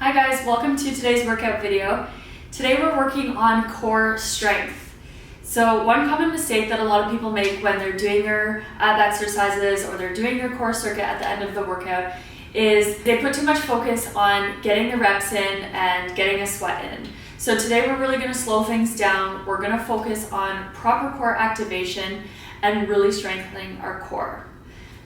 Hi guys, welcome to today's workout video. Today we're working on core strength. So one common mistake that a lot of people make when they're doing their ab exercises or they're doing their core circuit at the end of the workout is they put too much focus on getting the reps in and getting a sweat in. So today we're really going to slow things down. We're going to focus on proper core activation and really strengthening our core.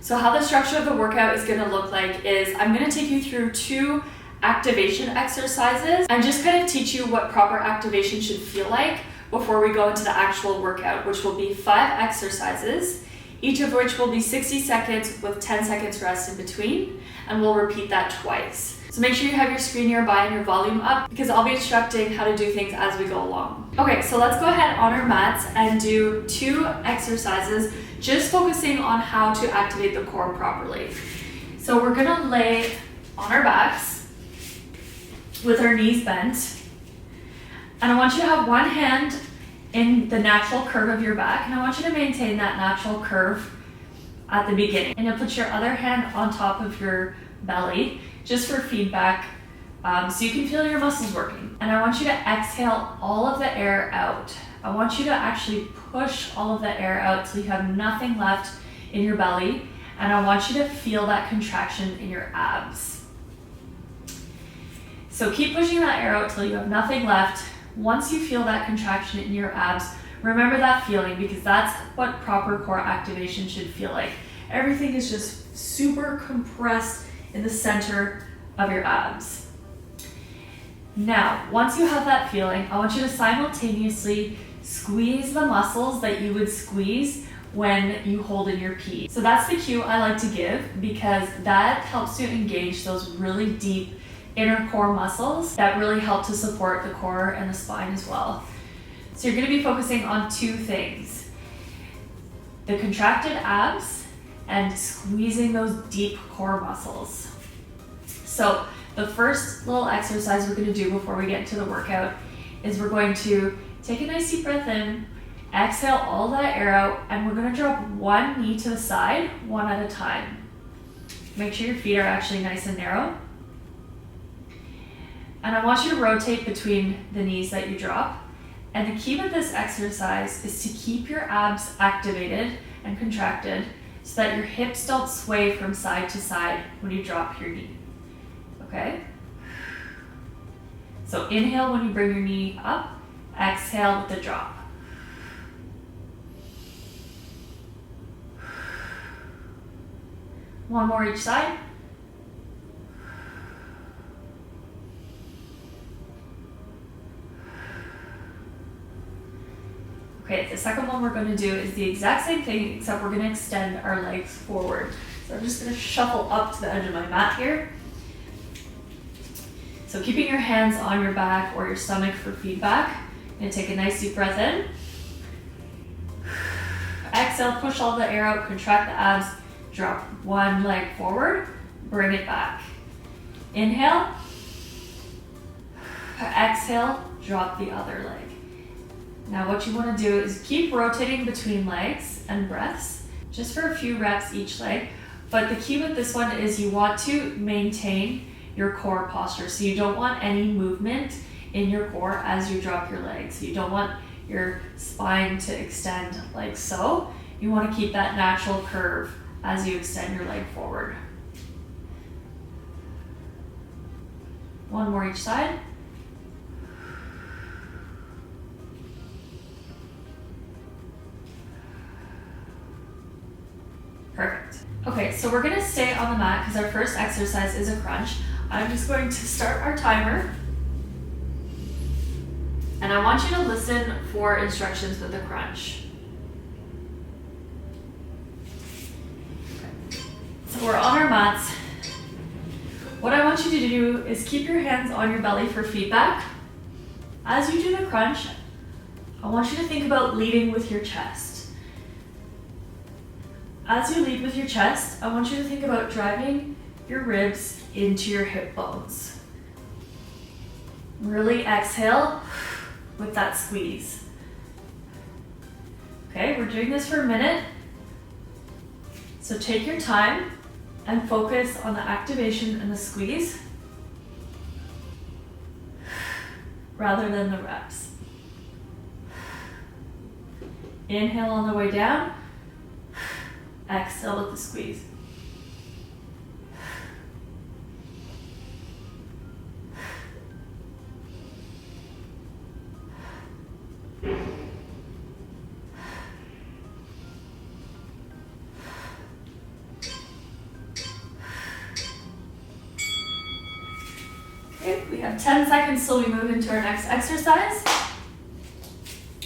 So how the structure of the workout is going to look like is I'm going to take you through two activation exercises and just kind of teach you what proper activation should feel like before we go into the actual workout, which will be 5 exercises, each of which will be 60 seconds with 10 seconds rest in between, and we'll repeat that twice. So make sure you have your screen nearby and your volume up because I'll be instructing how to do things as we go along. Okay, so let's go ahead on our mats and do 2 exercises, just focusing on how to activate the core properly. So we're gonna lay on our backs with our knees bent. And I want you to have one hand in the natural curve of your back, and I want you to maintain that natural curve at the beginning. And you'll put your other hand on top of your belly, just for feedback, so you can feel your muscles working. And I want you to exhale all of the air out. I want you to actually push all of the air out till you have nothing left in your belly, and I want you to feel that contraction in your abs. So keep pushing that air out till you have nothing left. Once you feel that contraction in your abs, remember that feeling because that's what proper core activation should feel like. Everything is just super compressed in the center of your abs. Now, once you have that feeling, I want you to simultaneously squeeze the muscles that you would squeeze when you hold in your pee. So that's the cue I like to give because that helps you engage those really deep inner core muscles that really help to support the core and the spine as well. So you're going to be focusing on 2 things: the contracted abs and squeezing those deep core muscles. So the first little exercise we're going to do before we get into the workout is we're going to take a nice deep breath in, exhale all that air out, and we're going to drop one knee to the side, one at a time. Make sure your feet are actually nice and narrow. And I want you to rotate between the knees that you drop. And the key with this exercise is to keep your abs activated and contracted so that your hips don't sway from side to side when you drop your knee. Okay? So inhale when you bring your knee up, exhale with the drop. One more each side. Okay, the second one we're going to do is the exact same thing, except we're going to extend our legs forward. So I'm just going to shuffle up to the edge of my mat here. So keeping your hands on your back or your stomach for feedback. I'm going to take a nice deep breath in. Exhale, push all the air out, contract the abs, drop one leg forward, bring it back. Inhale. Exhale, drop the other leg. Now what you want to do is keep rotating between legs and breaths, just for a few reps each leg. But the key with this one is you want to maintain your core posture. So you don't want any movement in your core as you drop your legs. You don't want your spine to extend like so. You want to keep that natural curve as you extend your leg forward. One more each side. Perfect. Okay, so we're gonna stay on the mat because our first exercise is a crunch. I'm just going to start our timer. And I want you to listen for instructions with the crunch. Okay. So we're on our mats. What I want you to do is keep your hands on your belly for feedback. As you do the crunch, I want you to think about leading with your chest. As you lead with your chest, I want you to think about driving your ribs into your hip bones. Really exhale with that squeeze. Okay, we're doing this for a minute. So take your time and focus on the activation and the squeeze. rather than the reps. Inhale on the way down. Exhale with the squeeze. Okay, we have 10 seconds till we move into our next exercise,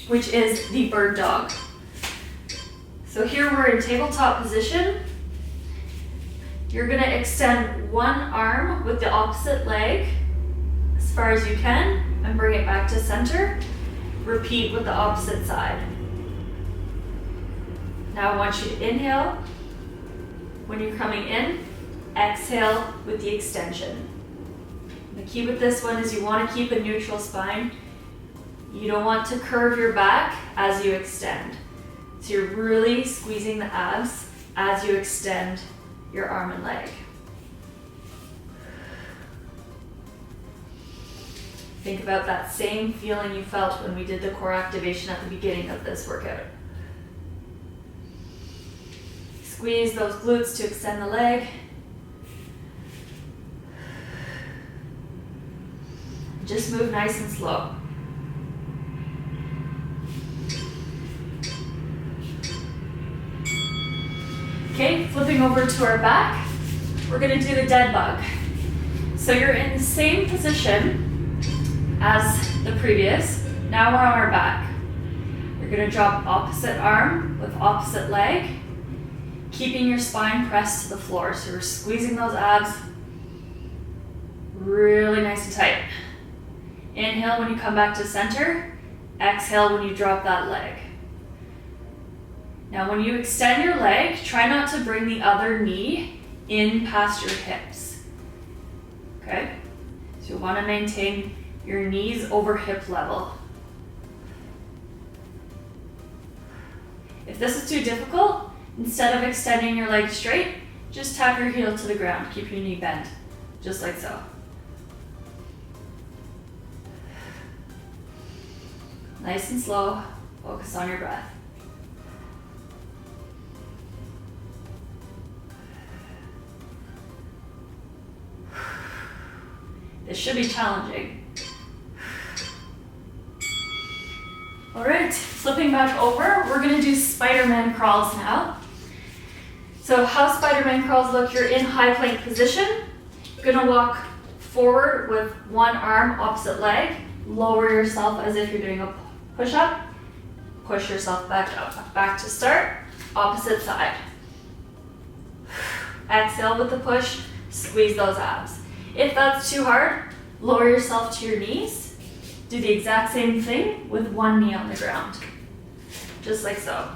which is the bird dog. So here we're in tabletop position. You're gonna extend one arm with the opposite leg as far as you can and bring it back to center. Repeat with the opposite side. Now I want you to inhale. When you're coming in, exhale with the extension. The key with this one is you want to keep a neutral spine. You don't want to curve your back as you extend. So you're really squeezing the abs as you extend your arm and leg. Think about that same feeling you felt when we did the core activation at the beginning of this workout. Squeeze those glutes to extend the leg. Just move nice and slow. Okay, flipping over to our back, we're gonna do the dead bug. So you're in the same position as the previous. Now we're on our back. You're gonna drop opposite arm with opposite leg, keeping your spine pressed to the floor. So we're squeezing those abs really nice and tight. Inhale when you come back to center. Exhale when you drop that leg. Now when you extend your leg, try not to bring the other knee in past your hips. Okay? So you want to maintain your knees over hip level. If this is too difficult, instead of extending your leg straight, just tap your heel to the ground. Keep your knee bent, just like so. Nice and slow, focus on your breath. This should be challenging. All right, flipping back over, we're gonna do Spider-Man crawls now. So how Spider-Man crawls look, you're in high plank position. You're gonna walk forward with one arm, opposite leg, lower yourself as if you're doing a push-up, push yourself back up, back to start, opposite side. Exhale with the push, squeeze those abs. If that's too hard, lower yourself to your knees. Do the exact same thing with one knee on the ground, just like so.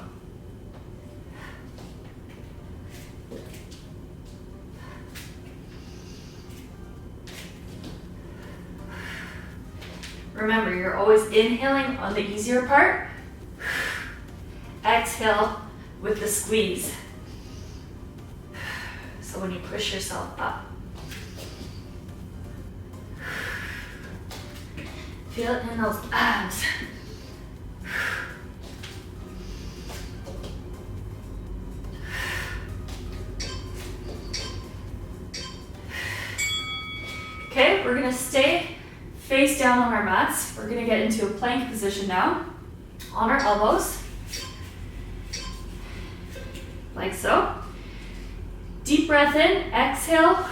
Remember, you're always inhaling on the easier part. Exhale with the squeeze. So when you push yourself up. Feel it in those abs. Okay, we're gonna stay face down on our mats. We're gonna get into a plank position now, on our elbows, like so. Deep breath in, exhale,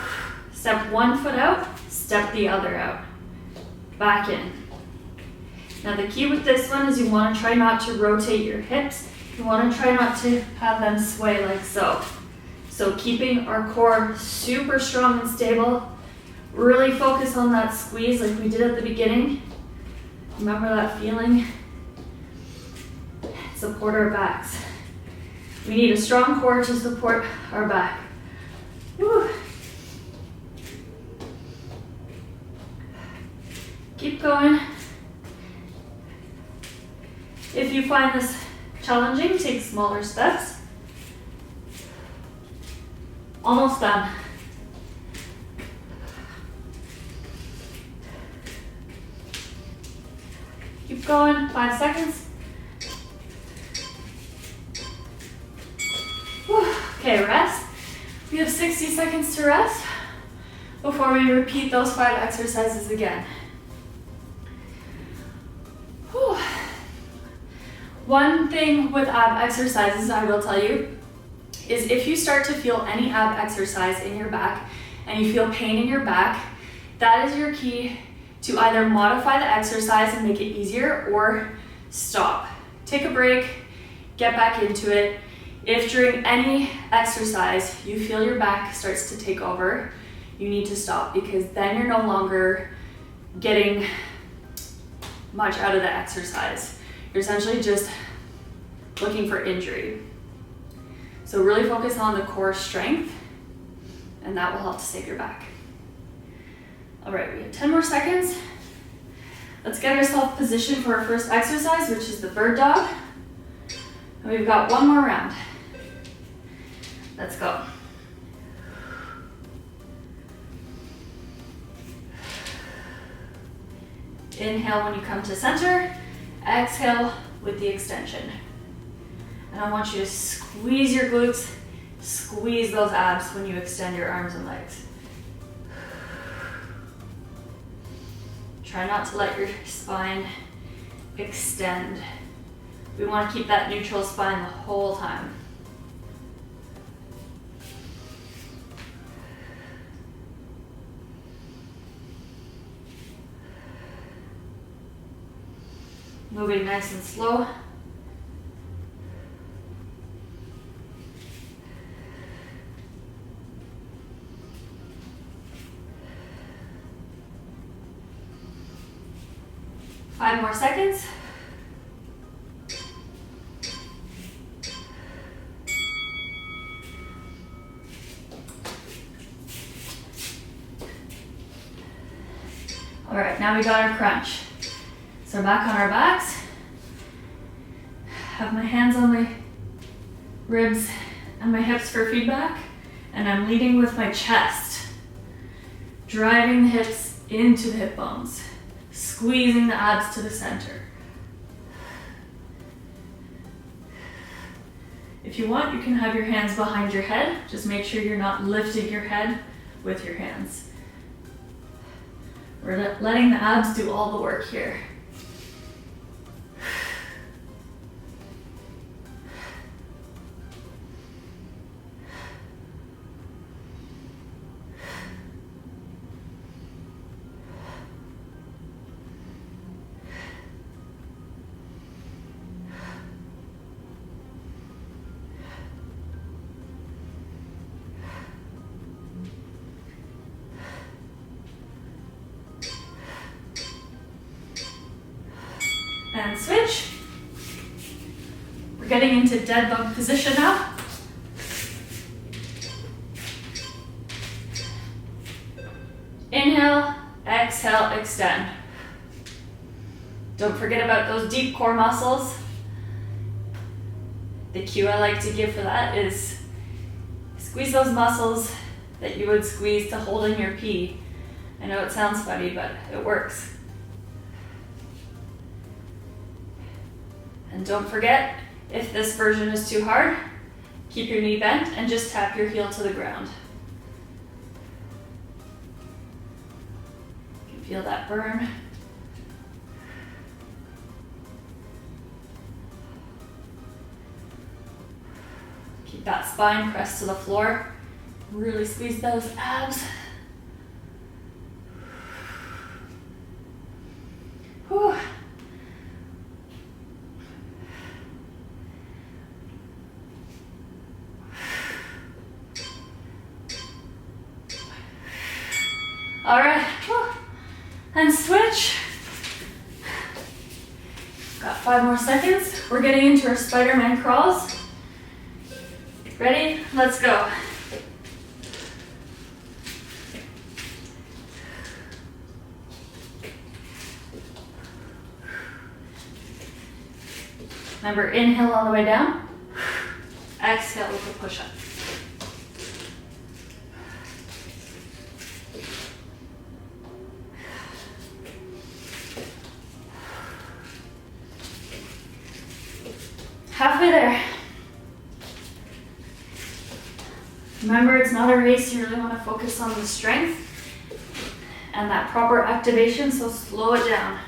step one foot out, step the other out, back in. Now the key with this one is you wanna try not to rotate your hips. You wanna try not to have them sway like so. So keeping our core super strong and stable. Really focus on that squeeze like we did at the beginning. Remember that feeling? Support our backs. We need a strong core to support our back. Woo. Keep going. If you find this challenging, take smaller steps. Almost done. Keep going, 5 seconds. Whew. Okay, rest. We have 60 seconds to rest before we repeat those 5 exercises again. Whew. One thing with ab exercises I will tell you is if you start to feel any ab exercise in your back and you feel pain in your back, that is your key to either modify the exercise and make it easier or stop. Take a break, get back into it. If during any exercise you feel your back starts to take over, you need to stop, because then you're no longer getting much out of the exercise. You're essentially just looking for injury. So really focus on the core strength, and that will help to save your back. All right, we have 10 more seconds. Let's get ourselves positioned for our first exercise, which is the bird dog. And we've got one more round. Let's go. Inhale when you come to center, exhale with the extension. And I want you to squeeze your glutes, squeeze those abs when you extend your arms and legs. Try not to let your spine extend. We want to keep that neutral spine the whole time. Moving nice and slow. Five more seconds. All right, now we got our crunch. So back on our backs. Have my hands on my ribs and my hips for feedback, and I'm leading with my chest, driving the hips into the hip bones, squeezing the abs to the center. If you want, you can have your hands behind your head. Just make sure you're not lifting your head with your hands. We're letting the abs do all the work here. And switch. We're getting into dead bug position now. Inhale, exhale, extend. Don't forget about those deep core muscles. The cue I like to give for that is squeeze those muscles that you would squeeze to hold in your pee. I know it sounds funny, but it works. And don't forget, if this version is too hard, keep your knee bent and just tap your heel to the ground. You can feel that burn. Keep that spine pressed to the floor. Really squeeze those abs. Whew. All right, and switch. Got 5 more seconds. We're getting into our Spider-Man crawls. Ready? Let's go. Remember, inhale all the way down. Exhale with a push-up. Halfway there. Remember, it's not a race. You really want to focus on the strength and that proper activation, so slow it down.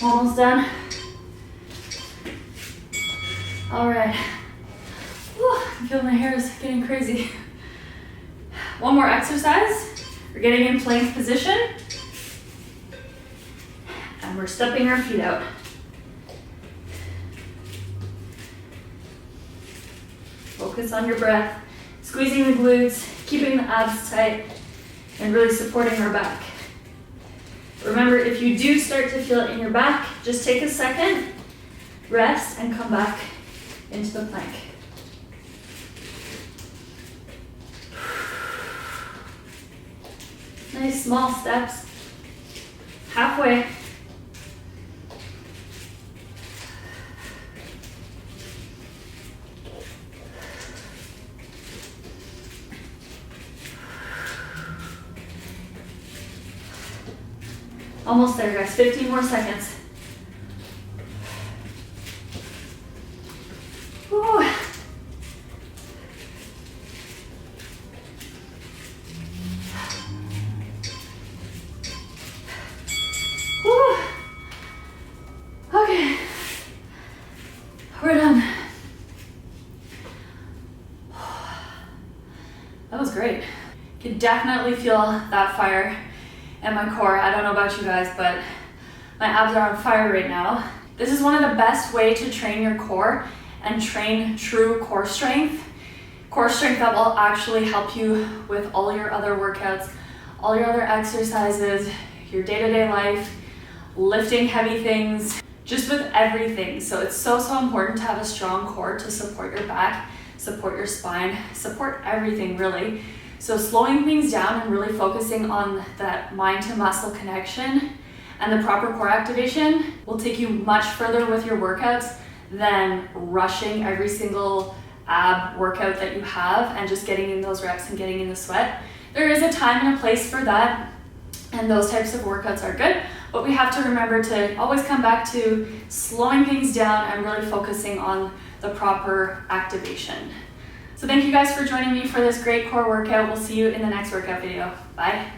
Almost done. All right. Whew, I feel my hair is getting crazy. One more exercise. We're getting in plank position. And we're stepping our feet out. Focus on your breath, squeezing the glutes, keeping the abs tight, and really supporting our back. Remember, if you do start to feel it in your back, just take a second, rest, and come back into the plank. Nice small steps. Halfway. Almost there, guys. 15 more seconds. Whew. Whew. Okay. We're done. That was great. You can definitely feel that fire in my core. I don't know about you guys, but my abs are on fire right now. This is one of the best ways to train your core and train true core strength. Core strength that will actually help you with all your other workouts, all your other exercises, your day-to-day life, lifting heavy things, just with everything. So it's so important to have a strong core to support your back, support your spine, support everything really. So slowing things down and really focusing on that mind to muscle connection and the proper core activation will take you much further with your workouts than rushing every single ab workout that you have and just getting in those reps and getting in the sweat. There is a time and a place for that, and those types of workouts are good, but we have to remember to always come back to slowing things down and really focusing on the proper activation. So thank you guys for joining me for this great core workout. We'll see you in the next workout video. Bye.